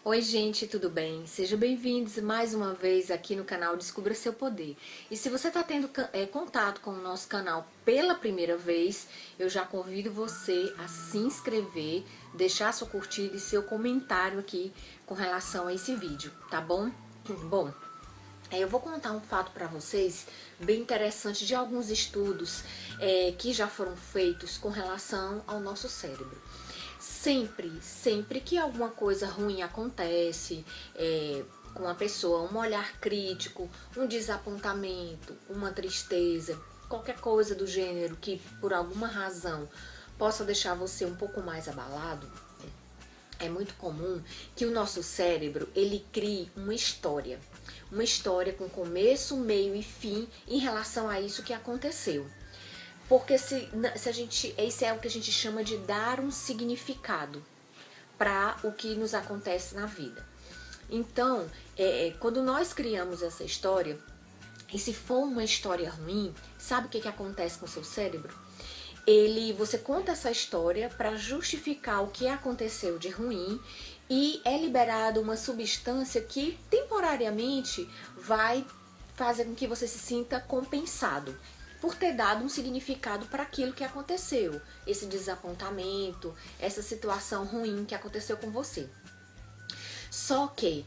Oi gente, tudo bem? Sejam bem-vindos mais uma vez aqui no canal Descubra Seu Poder. E se você está tendo contato com o nosso canal pela primeira vez, eu já convido você a se inscrever, deixar sua curtida e seu comentário aqui com relação a esse vídeo, tá bom? Bom, eu vou contar um fato para vocês bem interessante de alguns estudos que já foram feitos com relação ao nosso cérebro. Sempre que alguma coisa ruim acontece com a pessoa, um olhar crítico, um desapontamento, uma tristeza, qualquer coisa do gênero que por alguma razão possa deixar você um pouco mais abalado, é muito comum que o nosso cérebro ele crie uma história com começo, meio e fim em relação a isso que aconteceu. Porque se a gente, isso é o que a gente chama de dar um significado para o que nos acontece na vida. Então, quando nós criamos essa história, e se for uma história ruim, sabe o que acontece com o seu cérebro? Você conta essa história para justificar o que aconteceu de ruim e é liberada uma substância que temporariamente vai fazer com que você se sinta compensado por ter dado um significado para aquilo que aconteceu, esse desapontamento, essa situação ruim que aconteceu com você. Só que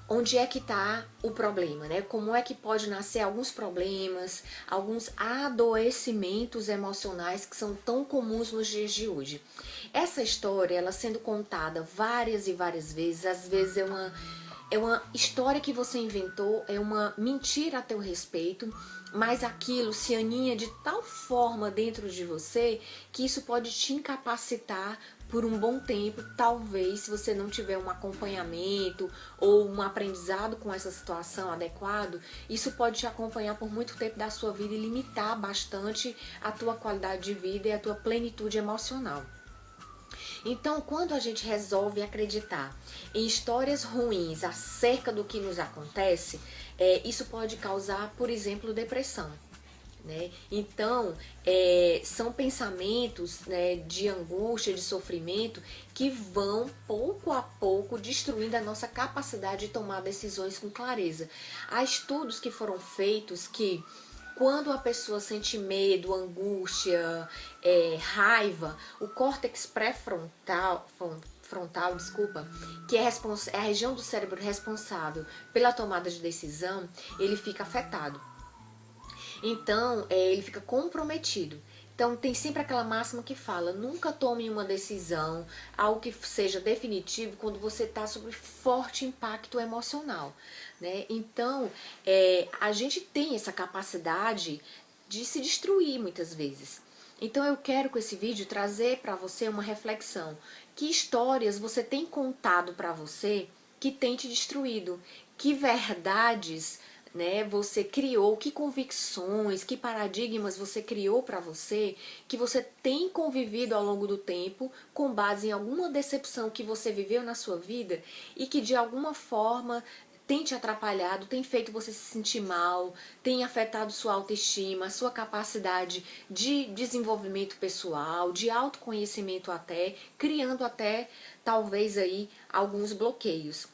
onde é que está o problema, né? Como é que pode nascer alguns problemas, alguns adoecimentos emocionais que são tão comuns nos dias de hoje. Essa história, ela sendo contada várias e várias vezes, às vezes é uma história que você inventou, é uma mentira a teu respeito, mas aquilo se aninha de tal forma dentro de você que isso pode te incapacitar por um bom tempo, talvez se você não tiver um acompanhamento ou um aprendizado com essa situação adequado, isso pode te acompanhar por muito tempo da sua vida e limitar bastante a tua qualidade de vida e a tua plenitude emocional. Então, quando a gente resolve acreditar em histórias ruins acerca do que nos acontece, isso pode causar, por exemplo, depressão. Né? Então, são pensamentos, né, de angústia, de sofrimento, que vão pouco a pouco destruindo a nossa capacidade de tomar decisões com clareza. Há estudos que foram feitos que quando a pessoa sente medo, angústia, raiva, o córtex pré-frontal, desculpa, que é a região do cérebro responsável pela tomada de decisão, ele fica afetado. Então, ele fica comprometido. Então, tem sempre aquela máxima que fala, nunca tome uma decisão, algo que seja definitivo, quando você está sob forte impacto emocional. Né? Então, a gente tem essa capacidade de se destruir muitas vezes. Então, eu quero com esse vídeo trazer para você uma reflexão. Que histórias você tem contado para você que tem te destruído? Que verdades, né, você criou, que convicções, que paradigmas você criou para você, que você tem convivido ao longo do tempo com base em alguma decepção que você viveu na sua vida e que de alguma forma tem te atrapalhado, tem feito você se sentir mal, tem afetado sua autoestima, sua capacidade de desenvolvimento pessoal, de autoconhecimento até, criando até talvez aí alguns bloqueios.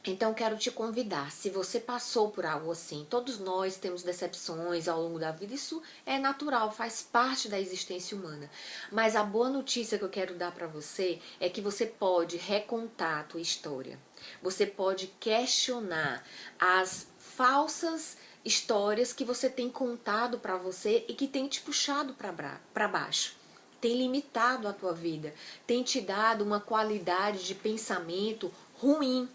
Então quero te convidar, se você passou por algo assim, todos nós temos decepções ao longo da vida, isso é natural, faz parte da existência humana. Mas a boa notícia que eu quero dar para você é que você pode recontar a tua história. Você pode questionar as falsas histórias que você tem contado para você e que tem te puxado para baixo. Tem limitado a tua vida, tem te dado uma qualidade de pensamento ruim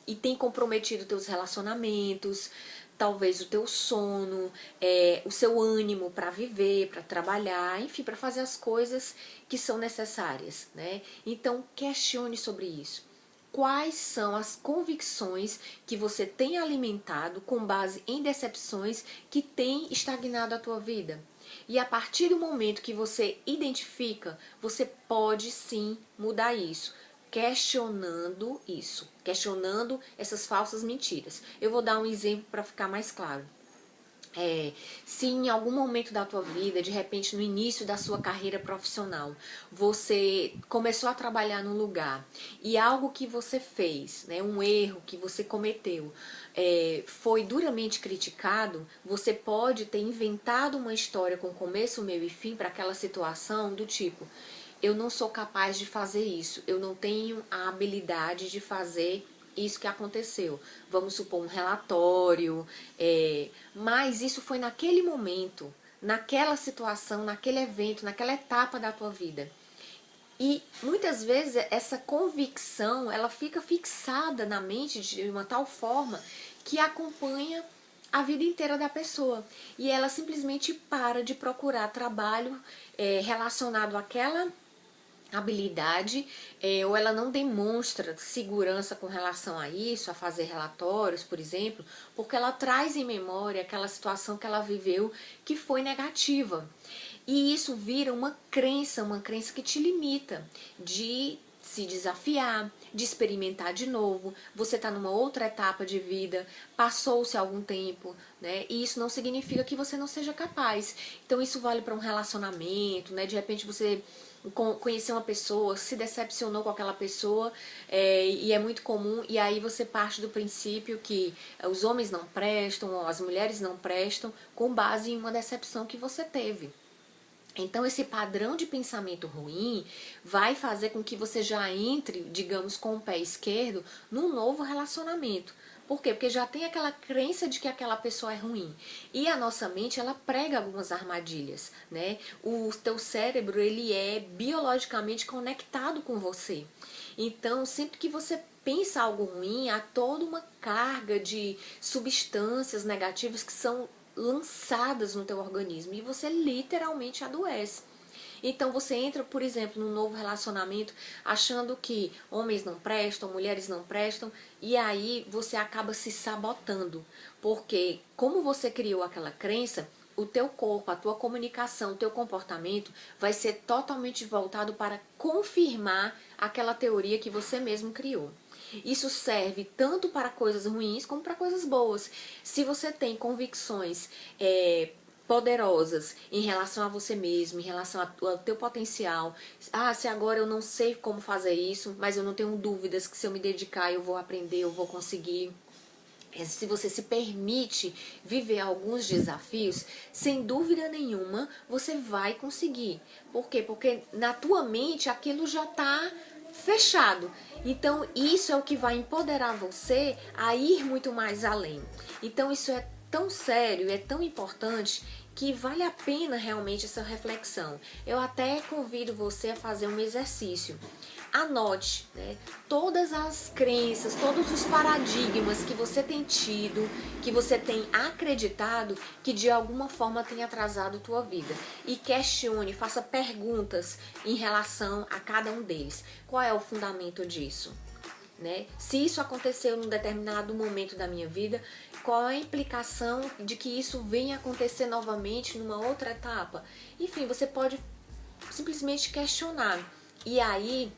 e tem comprometido teus relacionamentos, talvez o teu sono, o seu ânimo para viver, para trabalhar, enfim, para fazer as coisas que são necessárias, né? Então, questione sobre isso. Quais são as convicções que você tem alimentado com base em decepções que têm estagnado a tua vida? E a partir do momento que você identifica, você pode sim mudar isso, questionando isso, questionando essas falsas mentiras. Eu vou dar um exemplo para ficar mais claro. Se em algum momento da tua vida, de repente no início da sua carreira profissional, você começou a trabalhar num lugar e algo que você fez, né, um erro que você cometeu, foi duramente criticado, você pode ter inventado uma história com começo, meio e fim para aquela situação do tipo: eu não sou capaz de fazer isso, eu não tenho a habilidade de fazer isso que aconteceu. Vamos supor um relatório, mas isso foi naquele momento, naquela situação, naquele evento, naquela etapa da tua vida. E muitas vezes essa convicção, ela fica fixada na mente de uma tal forma que acompanha a vida inteira da pessoa. E ela simplesmente para de procurar trabalho relacionado àquela habilidade, ou ela não demonstra segurança com relação a isso, a fazer relatórios, por exemplo, porque ela traz em memória aquela situação que ela viveu que foi negativa. E isso vira uma crença que te limita de se desafiar, de experimentar de novo. Você está numa outra etapa de vida, passou-se algum tempo, né? E isso não significa que você não seja capaz. Então isso vale para um relacionamento, né? De repente você conhecer uma pessoa, se decepcionou com aquela pessoa, e é muito comum, e aí você parte do princípio que os homens não prestam, ou as mulheres não prestam, com base em uma decepção que você teve. Então esse padrão de pensamento ruim vai fazer com que você já entre, digamos, com o pé esquerdo num novo relacionamento. Por quê? Porque já tem aquela crença de que aquela pessoa é ruim. E a nossa mente, ela prega algumas armadilhas, né? O teu cérebro, ele é biologicamente conectado com você. Então, sempre que você pensa algo ruim, há toda uma carga de substâncias negativas que são lançadas no teu organismo e você literalmente adoece. Então você entra, por exemplo, num novo relacionamento achando que homens não prestam, mulheres não prestam, e aí você acaba se sabotando, porque como você criou aquela crença, o teu corpo, a tua comunicação, o teu comportamento vai ser totalmente voltado para confirmar aquela teoria que você mesmo criou. Isso serve tanto para coisas ruins como para coisas boas. Se você tem convicções poderosas em relação a você mesmo, em relação ao teu potencial. Se agora eu não sei como fazer isso, mas eu não tenho dúvidas que se eu me dedicar eu vou aprender, eu vou conseguir. Se você se permite viver alguns desafios, sem dúvida nenhuma, você vai conseguir. Por quê? Porque na tua mente aquilo já está fechado. Então isso é o que vai empoderar você a ir muito mais além. Então isso é tão sério, é tão importante que vale a pena realmente essa reflexão. Eu até convido você a fazer um exercício. Anote, né, todas as crenças, todos os paradigmas que você tem tido, que você tem acreditado que de alguma forma tem atrasado tua vida. E questione, faça perguntas em relação a cada um deles. Qual é o fundamento disso? Né? Se isso aconteceu num determinado momento da minha vida, qual é a implicação de que isso venha acontecer novamente numa outra etapa? Enfim, você pode simplesmente questionar. E aí,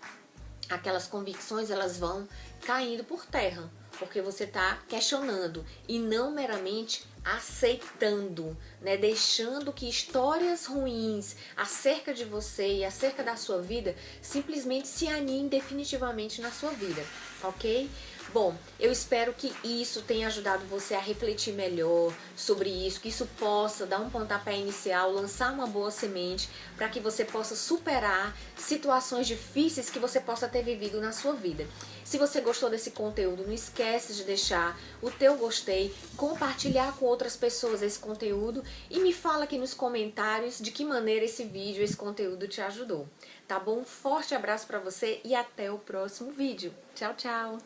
aquelas convicções, elas vão caindo por terra, porque você está questionando e não meramente aceitando, né? Deixando que histórias ruins acerca de você e acerca da sua vida simplesmente se aninhem definitivamente na sua vida, ok? Bom, eu espero que isso tenha ajudado você a refletir melhor sobre isso, que isso possa dar um pontapé inicial, lançar uma boa semente para que você possa superar situações difíceis que você possa ter vivido na sua vida. Se você gostou desse conteúdo, não esquece de deixar o teu gostei, compartilhar com outras pessoas esse conteúdo e me fala aqui nos comentários de que maneira esse vídeo, esse conteúdo te ajudou. Tá bom? Um forte abraço para você e até o próximo vídeo. Tchau, tchau!